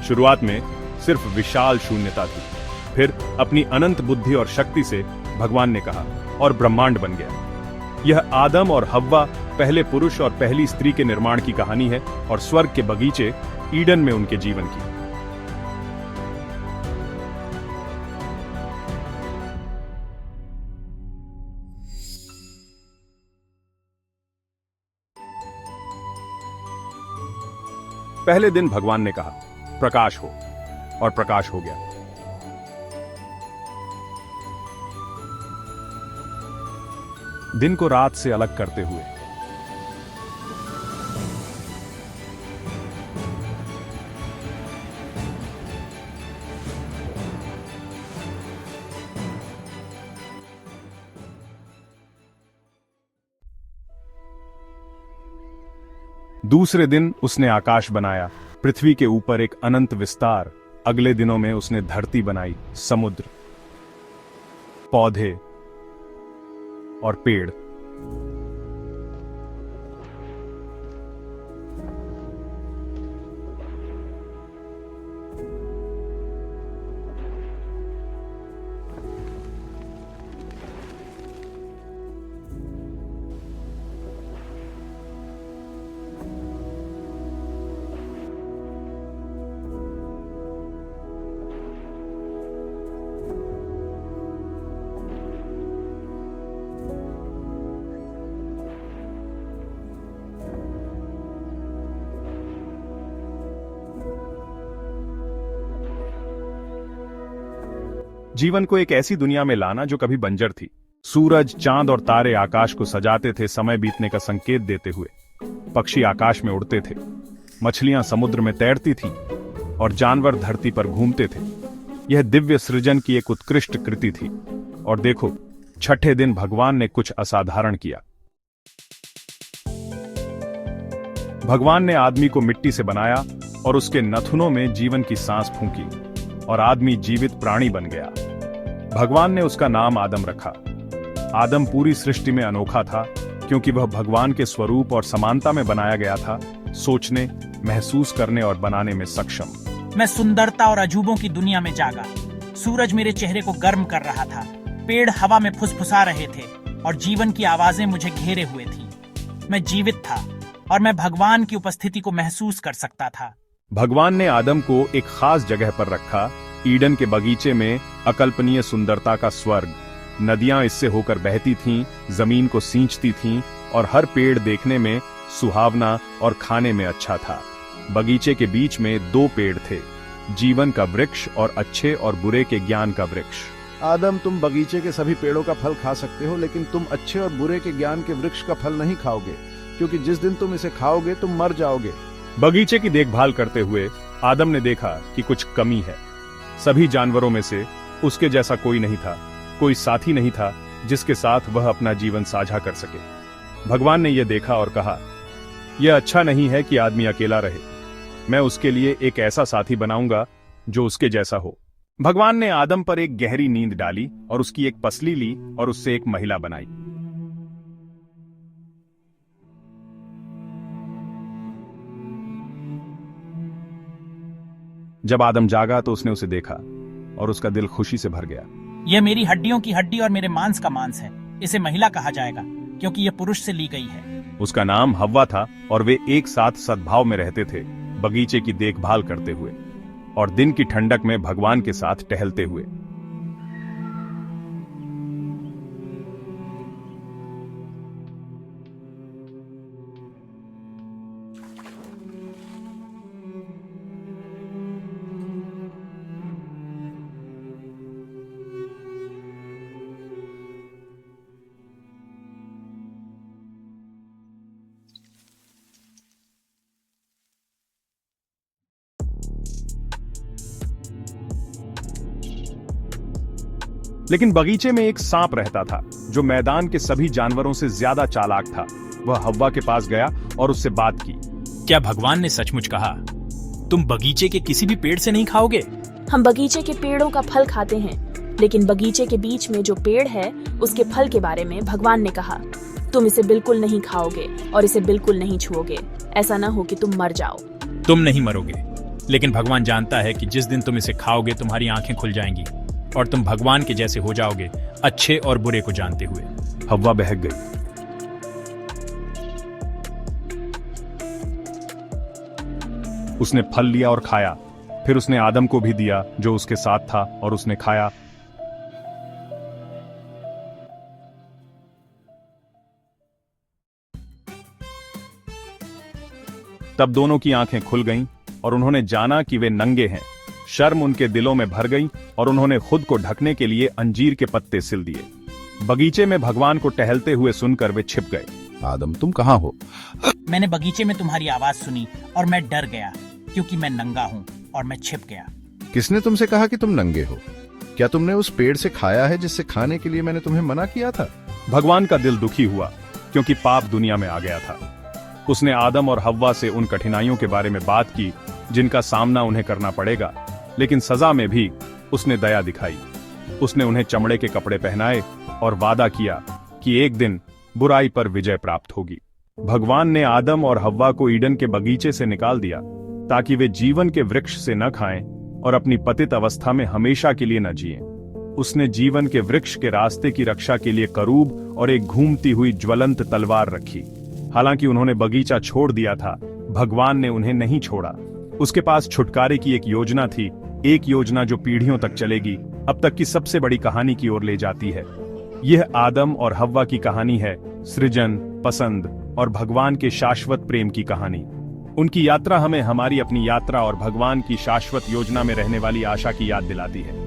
शुरुआत में सिर्फ विशाल शून्यता थी, फिर अपनी अनंत बुद्धि और शक्ति से भगवान ने कहा और ब्रह्मांड बन गया। यह आदम और हव्वा, पहले पुरुष और पहली स्त्री के निर्माण की कहानी है और स्वर्ग के बगीचे ईडन में उनके जीवन की। पहले दिन भगवान ने कहा प्रकाश हो, और प्रकाश हो गया। दिन को रात से अलग करते हुए दूसरे दिन उसने आकाश बनाया, पृथ्वी के ऊपर एक अनंत विस्तार। अगले दिनों में उसने धरती बनाई, समुद्र, पौधे और पेड़। जीवन को एक ऐसी दुनिया में लाना जो कभी बंजर थी। सूरज, चांद और तारे आकाश को सजाते थे, समय बीतने का संकेत देते हुए। पक्षी आकाश में उड़ते थे, मछलियां समुद्र में तैरती थीं और जानवर धरती पर घूमते थे। यह दिव्य सृजन की एक उत्कृष्ट कृति थी। और देखो, छठे दिन भगवान ने कुछ असाधारण किया। भगवान ने आदमी को मिट्टी से बनाया और उसके नथुनों में जीवन की सांस फूंकी और आदमी जीवित प्राणी बन गया। भगवान ने उसका नाम आदम रखा। आदम पूरी सृष्टि में अनोखा था क्योंकि वह भगवान के स्वरूप और समानता में बनाया गया था, सोचने, महसूस करने और बनाने में सक्षम। मैं सुंदरता और अजूबों की दुनिया में जागा। सूरज मेरे चेहरे को गर्म कर रहा था, पेड़ हवा में फुसफुसा रहे थे और जीवन की आवाजें मुझे घेरे हुए थी। मैं जीवित था और मैं भगवान की उपस्थिति को महसूस कर सकता था। भगवान ने आदम को एक खास जगह पर रखा, ईडन के बगीचे में अकल्पनीय सुंदरता का स्वर्ग। नदियां इससे होकर बहती थीं, जमीन को सींचती थीं और हर पेड़ देखने में सुहावना और खाने में अच्छा था। बगीचे के बीच में 2 पेड़ थे, जीवन का वृक्ष और अच्छे और बुरे के ज्ञान का वृक्ष। आदम, तुम बगीचे के सभी पेड़ों का फल खा सकते हो, लेकिन तुम अच्छे और बुरे के ज्ञान के वृक्ष का फल नहीं खाओगे, क्योंकि जिस दिन तुम इसे खाओगे तुम मर जाओगे। बगीचे की देखभाल करते हुए आदम ने देखा कि कुछ कमी है। सभी जानवरों में से उसके जैसा कोई नहीं था, कोई साथी नहीं था जिसके साथ वह अपना जीवन साझा कर सके। भगवान ने यह देखा और कहा, यह अच्छा नहीं है कि आदमी अकेला रहे। मैं उसके लिए एक ऐसा साथी बनाऊंगा जो उसके जैसा हो। भगवान ने आदम पर एक गहरी नींद डाली और उसकी एक पसली ली और उससे एक महिला बनाई। जब आदम जागा तो उसने उसे देखा और उसका दिल खुशी से भर गया। यह मेरी हड्डियों की हड्डी और मेरे मांस का मांस है। इसे महिला कहा जाएगा क्योंकि यह पुरुष से ली गई है। उसका नाम हव्वा था और वे एक साथ सद्भाव में रहते थे, बगीचे की देखभाल करते हुए और दिन की ठंडक में भगवान के साथ टहलते हुए। लेकिन बगीचे में एक सांप रहता था जो मैदान के सभी जानवरों से ज्यादा चालाक था। वह हव्वा के पास गया और उससे बात की। क्या भगवान ने सचमुच कहा, तुम बगीचे के किसी भी पेड़ से नहीं खाओगे? हम बगीचे के पेड़ों का फल खाते हैं, लेकिन बगीचे के बीच में जो पेड़ है उसके फल के बारे में भगवान ने कहा, तुम इसे बिल्कुल नहीं खाओगे और इसे बिल्कुल नहीं छुओगे। ऐसा ना हो कि तुम मर जाओ। तुम नहीं मरोगे, लेकिन भगवान जानता है कि जिस दिन तुम इसे खाओगे तुम्हारी आंखें खुल जाएंगी और तुम भगवान के जैसे हो जाओगे, अच्छे और बुरे को जानते हुए। हव्वा बहक गई। उसने फल लिया और खाया, फिर उसने आदम को भी दिया जो उसके साथ था, और उसने खाया। तब दोनों की आंखें खुल गईं और उन्होंने जाना कि वे नंगे हैं। शर्म उनके दिलों में भर गई और उन्होंने खुद को ढकने के लिए अंजीर के पत्ते सिल दिए। बगीचे में भगवान को टहलते हुए सुनकर वे छिप गए। आदम, तुम कहाँ हो? मैंने बगीचे में तुम्हारी आवाज सुनी और मैं डर गया क्योंकि मैं नंगा हूँ और मैं छिप गया। किसने तुमसे कहा कि तुम नंगे हो? क्या तुमने उस पेड़ से खाया है जिससे खाने के लिए मैंने तुम्हें मना किया था? भगवान का दिल दुखी हुआ क्योंकि पाप दुनिया में आ गया था। उसने आदम और हव्वा से उन कठिनाइयों के बारे में बात की जिनका सामना उन्हें करना पड़ेगा, लेकिन सजा में भी उसने दया दिखाई। उसने उन्हें चमड़े के कपड़े पहनाए और वादा किया कि एक दिन बुराई पर विजय प्राप्त होगी। भगवान ने आदम और हव्वा को ईडन के बगीचे से निकाल दिया ताकि वे जीवन के वृक्ष से न खाएं और अपनी पतित अवस्था में हमेशा के लिए न जिएं। उसने जीवन के वृक्ष के रास्ते की रक्षा के लिए करूब और एक घूमती हुई ज्वलंत तलवार रखी। हालांकि उन्होंने बगीचा छोड़ दिया था, भगवान ने उन्हें नहीं छोड़ा। उसके पास छुटकारे की एक योजना थी, एक योजना जो पीढ़ियों तक चलेगी, अब तक की सबसे बड़ी कहानी की ओर ले जाती है। यह आदम और हव्वा की कहानी है, सृजन, पसंद और भगवान के शाश्वत प्रेम की कहानी। उनकी यात्रा हमें हमारी अपनी यात्रा और भगवान की शाश्वत योजना में रहने वाली आशा की याद दिलाती है।